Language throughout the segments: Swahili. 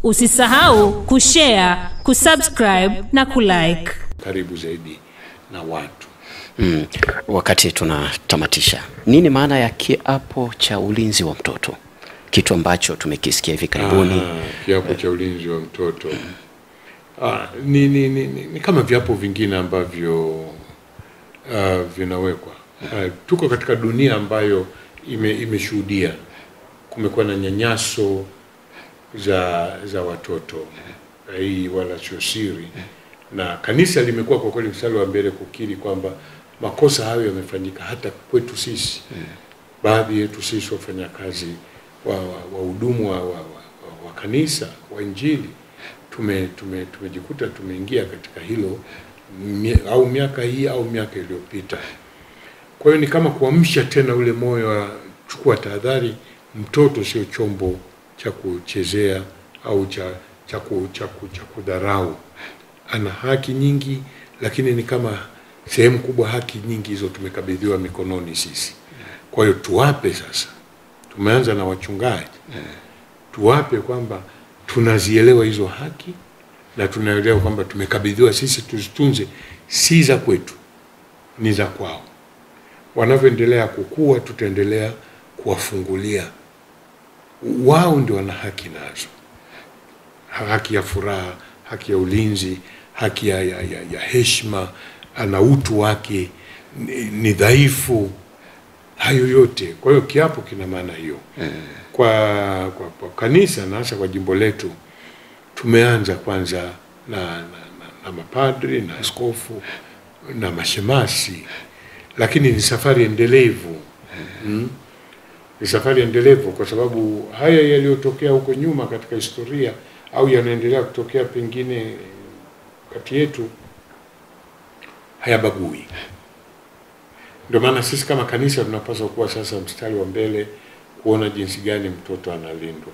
Usisahau kushare, kusubscribe na kulike. Karibu zaidi na watu. Wakati tunatamatisha, nini maana ya kiapo cha ulinzi wa mtoto? Kitu ambacho tumekisikia hivi karibuni. Kiapo cha ulinzi wa mtoto. Ni kama viapo vingine ambavyo vinawekwa. Tuko katika dunia ambayo imeshuhudia kumekuwa na nyanyaso za watoto. Hii wala sio siri. Na kanisa limekuwa kwa kweli mstari wa mbele kukiri kwamba makosa hayo yamefanyika hata kwetu sisi. Baadhi yetu sisi wafanyakazi wa hudumu wa kanisa wa Injili tumejikuta tumeingia katika hilo au miaka hii au miaka iliyopita. Kwa hiyo ni kama kuamsha tena ule moyo wa chukua tahadhari. Mtoto sio chombo cha kuchezea au cha kudharau. Ana haki nyingi, lakini ni kama sehemu kubwa haki nyingi hizo tumekabidhiwa mikononi sisi. Kwa hiyo tuwape sasa. Tumeanza na wachungaji. Tuwape kwamba tunazielewa hizo haki na tunaelewa kwamba tumekabidhiwa sisi tuzitunze, si za kwetu, ni za kwao. Wanavyoendelea kukua tutaendelea kuwafungulia. Wao ndio wana haki nazo. Haki ya furaha, haki ya ulinzi, haki ya heshima, ana utu wake, ni dhaifu, hayo yote. Kwa hiyo kiapo kina maana hiyo. Kwa kanisa na hasa kwa jimbo letu tumeanza kwanza na mapadri na askofu na mashemasi, lakini ni safari endelevu. Ni safari endelevu kwa sababu haya yaliyotokea huko nyuma katika historia au yanaendelea kutokea pengine kati yetu hayabagui. Ndio maana sisi kama kanisa tunapaswa kuwa sasa mstari wa mbele kuona jinsi gani mtoto analindwa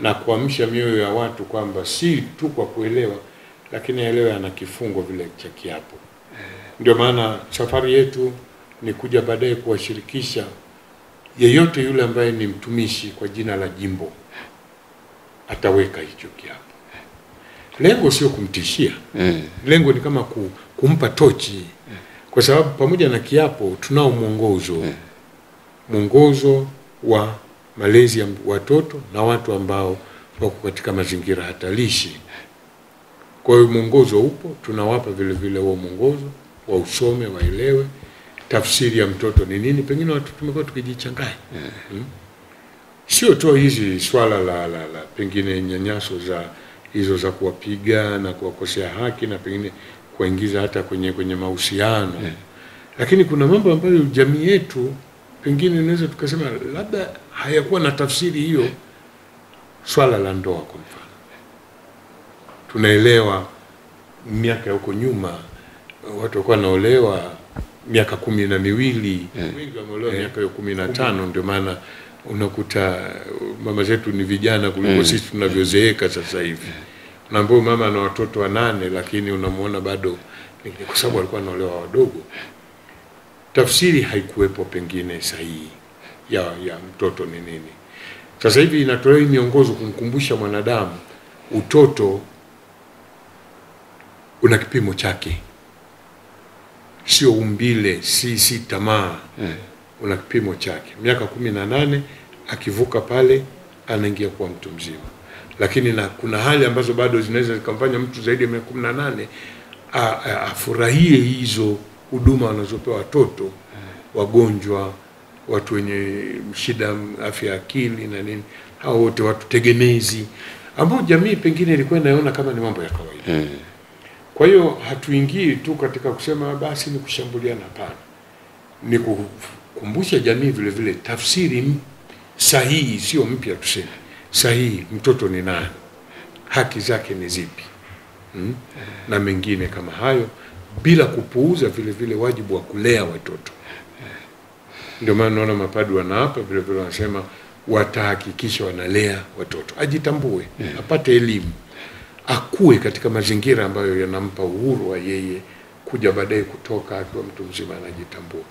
na kuamsha mioyo ya watu kwamba si tu kwa kuelewa, lakini aelewe ana kifungo vile cha kiapo. Ndio maana safari yetu ni kuja baadaye kuwashirikisha yeyote yule ambaye ni mtumishi kwa jina la jimbo ataweka hicho kiapo. Lengo sio kumtishia. Lengo ni kama kumpa tochi. Kwa sababu pamoja na kiapo tunao mwongozo. Mwongozo wa malezi ya watoto na watu ambao wako katika mazingira hatarishi. Kwa hiyo mwongozo upo, tunawapa vile vile huo mwongozo, wausome, waelewe tafsiri ya mtoto ni nini. Pengine watu tumekuwa tukijichanganya. Sio tu hizi swala la pengine nyanyaso hizo za kuwapiga na kuwakosea haki na pengine kuingiza hata kwenye mahusiano. Lakini kuna mambo ambayo jamii yetu pengine inaweza tukasema labda hayakuwa na tafsiri hiyo. Swala la ndoa kwa mfano. Tunaelewa miaka huko nyuma watu walikuwa wanaolewa miaka 12, wengi wameolewa miaka 15. Ndio maana unakuta mama zetu ni vijana kuliko sisi tunavyozeeka sasa hivi. Unaambiwa mama ana watoto 8 lakini unamuona bado kwa sababu alikuwa anaolewa wadogo. Tafsiri haikuwepo pengine sahihi ya mtoto ni nini. Sasa hivi inatolewa miongozo kumkumbusha mwanadamu utoto una kipimo chake. Sio umbile, si tamaa. Una kipimo chake. Miaka 18 akivuka pale anaingia kuwa mtu mzima. Lakini kuna hali ambazo bado zinaweza zikamfanya mtu zaidi ya miaka 18 afurahie hizo huduma wanazopewa watoto, wagonjwa, watu wenye shida afya ya akili na nini. Hao wote watu tegemezi ambao jamii pengine ilikuwa inaona kama ni mambo ya kawaida. Kwa hiyo hatuingii tu katika kusema basi ni kushambuliana, hapana. Ni kukumbusha jamii vile vile tafsiri sahihi, sio mpya tuseme. Sahihi, mtoto ni nani? Haki zake ni zipi? Na mengine kama hayo, bila kupuuza vile vile wajibu wa kulea watoto. Ndio maana naona mapadri wanaapa vile vile wanasema watahakikisha wanalea watoto. Ajitambue, apate elimu, akue katika mazingira ambayo yanampa uhuru wa yeye kuja baadaye kutoka akiwa mtu mzima anajitambua.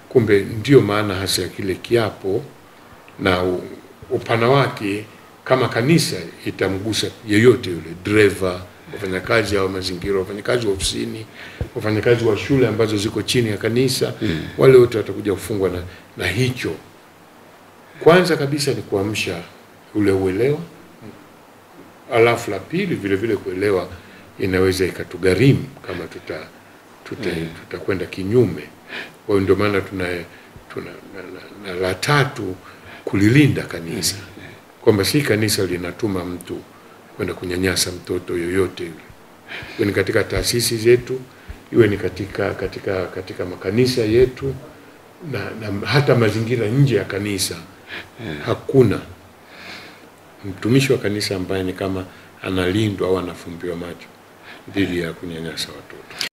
Kumbe ndio maana hasa ya kile kiapo na upana wake kama kanisa itamgusa yeyote yule, driver, wafanyakazi wa mazingira, wafanyakazi wa ofisini, wafanyakazi wa shule ambazo ziko chini ya kanisa, wale wote watakuja kufungwa na hicho. Kwanza kabisa ni kuamsha ule uelewa, alafu la pili vile vile kuelewa inaweza ikatugharimu kama tutakwenda kinyume. Kwa hiyo ndio maana na la tatu kulilinda kanisa, kwamba si kanisa linatuma mtu kwenda kunyanyasa mtoto yoyote yule, iwe ni katika taasisi zetu, iwe ni katika makanisa yetu na hata mazingira nje ya kanisa. Hakuna mtumishi wa kanisa ambaye ni kama analindwa au anafumbiwa macho dhidi ya kunyanyasa watoto.